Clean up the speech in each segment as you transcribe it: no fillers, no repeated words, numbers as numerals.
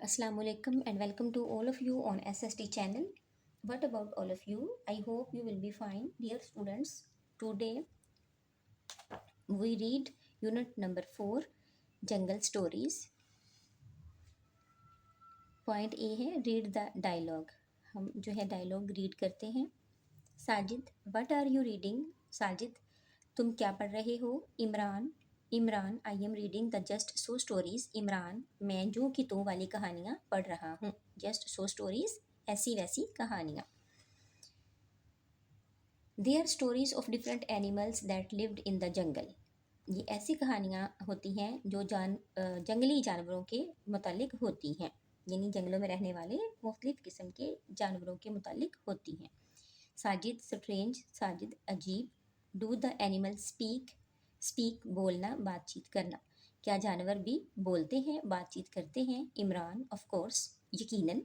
Assalamualaikum and welcome to all of you on SST channel. What about all of you? I hope you will be fine, dear students. Today we read unit number 4 Jungle Stories. Point A है read the dialogue. हम जो है dialogue read करते हैं। Sajid, what are you reading? Sajid, तुम क्या पढ़ रहे हो? Imran, Imran, I am reading the just so stories. Imran, मैं जो कि तो वाली कहानियाँ पढ़ रहा हूँ। जस्ट सो स्टोरीज, ऐसी वैसी कहानियाँ। They are stories of different animals that lived in the jungle. ये ऐसी कहानियाँ होती हैं जो जंगली जानवरों के मुतालिक होती हैं, यानी जंगलों में रहने वाले मुख्तलिफ किस्म के जानवरों के मुतालिक होती हैं। साजिद, स्ट्रेंज, साजिद, अजीब। Do the animal speak? Speak, बोलना, बातचीत करना। क्या जानवर भी बोलते हैं, बातचीत करते हैं? इमरान, ऑफ कोर्स, यकीनन।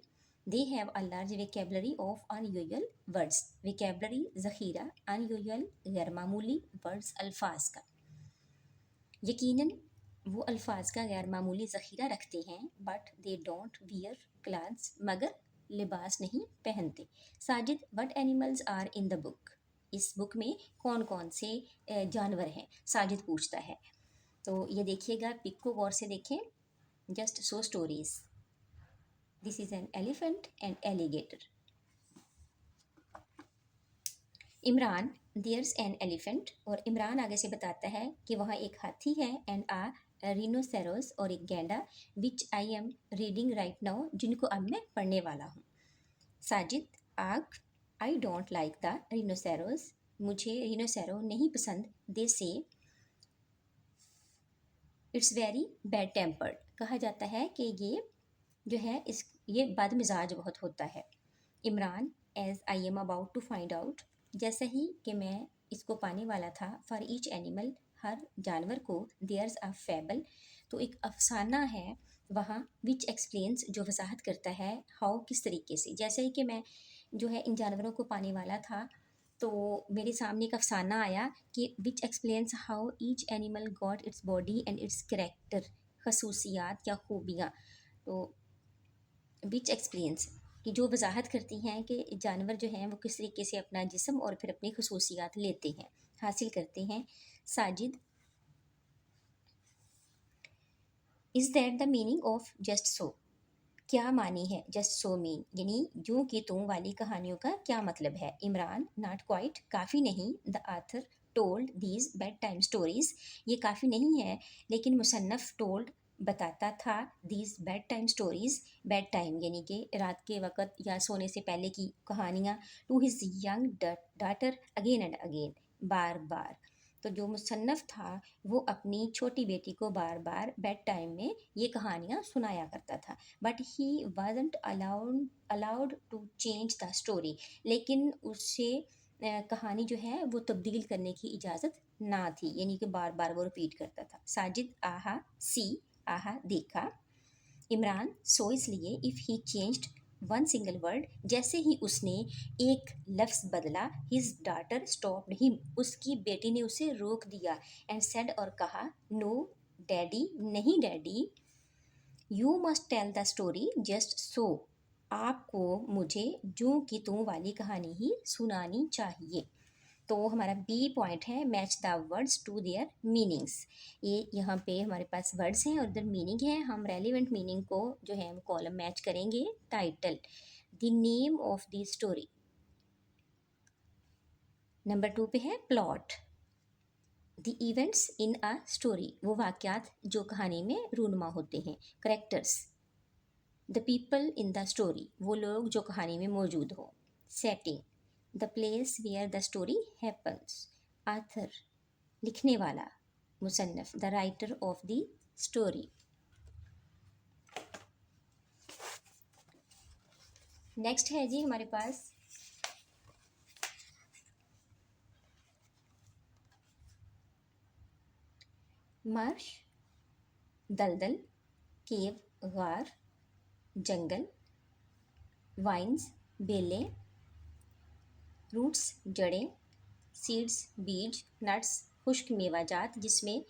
They have a large vocabulary of unusual words. Vocabulary, ज़ख़ीरा, अनयूजुअल, गैर मामूली, वर्ड्स, अल्फाज का। यकीनन वो अल्फाज का गैर मामूली ज़ख़ीरा रखते हैं। But they don't wear clothes, मगर लिबास नहीं पहनते। Sajid, what animals are in the book? इस बुक में कौन कौन से जानवर हैं? साजिद पूछता है। तो ये देखिएगा, पिक को गौर से देखें। Just so stories. This is an elephant and alligator. Imran, there's an elephant. और इमरान आगे से बताता है कि वहाँ एक हाथी है, एंड आ रिनोसेरोस, और एक गैंडा, which I am reading right now, जिनको अब मैं पढ़ने वाला हूँ। साजिद, आग, I don't like the rhinoceros. मुझे रिनोसेरो नहीं पसंद। दे से इट्स वेरी बैड टेम्पर्ड। कहा जाता है कि ये जो है ये बदमिजाज बहुत होता है। Imran, as I am about to find out. जैसा ही कि मैं इसको पाने वाला था। फॉर ईच एनिमल, हर जानवर को, देयर्स अ फेबल, तो एक अफसाना है वहाँ, विच एक्सप्लेन्स, जो वजाहत करता है, हाउ, किस तरीके से। जैसे ही कि मैं जो है इन जानवरों को पाने वाला था, तो मेरे सामने एक अफसाना आया कि which explains how each animal got its body and its character, खसूसियात या खूबियाँ। तो विच एक्सप्लेन्स कि जो वजाहत करती हैं कि जानवर जो हैं वो किस तरीके से अपना जिस्म और फिर अपनी खसूसियात लेते हैं, हासिल करते हैं। Sajid, is that the meaning of just so? क्या मानी है जस्ट सो मीन, यानी यूं कि तुम वाली कहानियों का क्या मतलब है? इमरान, नॉट क्वाइट, काफ़ी नहीं। The author told these bedtime stories. ये काफ़ी नहीं है, लेकिन मुसन्नफ़ टोल्ड, बताता था, these bedtime stories, bedtime यानी कि रात के वक़्त या सोने से पहले की कहानियाँ, to his young daughter again and again, बार बार। तो जो मुसन्नफ़ था वो अपनी छोटी बेटी को बार बार बेड टाइम में ये कहानियाँ सुनाया करता था। But he wasn't allowed to change the story, लेकिन उससे कहानी जो है वो तब्दील करने की इजाज़त ना थी, यानी कि बार बार वो रिपीट करता था। साजिद, आहा, सी, आहा, देखा। इमरान, सो इसलिए, if he changed one single word, जैसे ही उसने एक लफ्ज़ बदला, हिज डाटर स्टॉप्ड हिम, उसकी बेटी ने उसे रोक दिया, एंड सेड, और कहा, नो डैडी, नहीं daddy, you must tell the story just so, आपको मुझे जो कि तुम वाली कहानी ही सुनानी चाहिए। तो हमारा बी पॉइंट है, match the words to their meanings. ये यहाँ पे हमारे पास वर्ड्स हैं और इधर मीनिंग है। हम रेलिवेंट मीनिंग को जो है वो कॉलम मैच करेंगे। Title, the name of the story. Number 2 पे है plot, the events in a story, वो वाक़यात जो कहानी में रूनुमा होते हैं। Characters, the people in the story, वो लोग जो कहानी में मौजूद हो। Setting, the place where the story happens. Author, लिखने वाला, मुसन्नफ़, the writer of the story. Next है जी हमारे पास मार्श, दलदल, केव, गार, जंगल, वाइन्स, बेलें, रूट्स, जड़ें, सीड्स, बीज, नट्स, खुश्क मेवाजात, जिसमें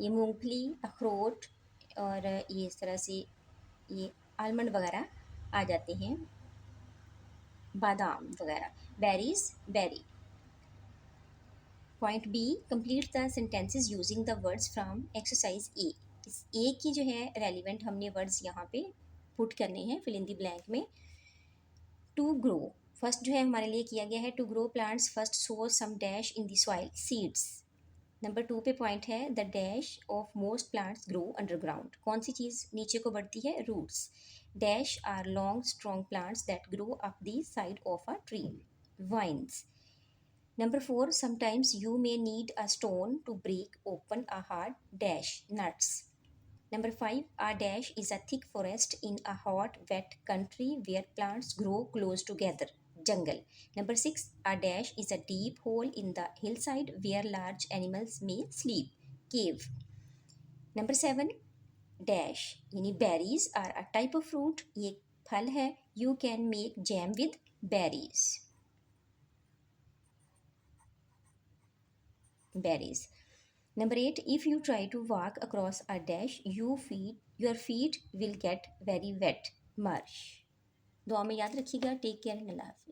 ये मूंगफली, अखरोट और ये इस तरह से ये आलमंड वगैरह आ जाते हैं, बादाम वगैरह। Berries, berry. Point B, complete the sentences using the words from exercise A. इस ए की जो है रेलिवेंट हमने वर्ड्स यहाँ पे पुट करने हैं फिल इन द ब्लैंक में। टू ग्रो, फर्स्ट जो है हमारे लिए किया गया है to grow plants first sow some dash in the soil, seeds. Number 2 पे पॉइंट है the dash of most plants grow underground, कौन सी चीज़ नीचे को बढ़ती है, roots. Dash are long strong plants that grow up the side of a tree, vines. Number 4, sometimes you may need a stone to break open a hard dash, nuts. Number 5, a dash is a thick forest in a hot, wet country where plants grow close together, jungle. Number 6, a dash is a deep hole in the hillside where large animals may sleep, cave. Number 7, dash यानी berries are a type of fruit, ये फल है, you can make jam with berries. Berries. Number 8, if you try to walk across a dash, your feet will get very wet, marsh. दुआ में याद रखिएगा। Take care and अल्लाह हाफिज़।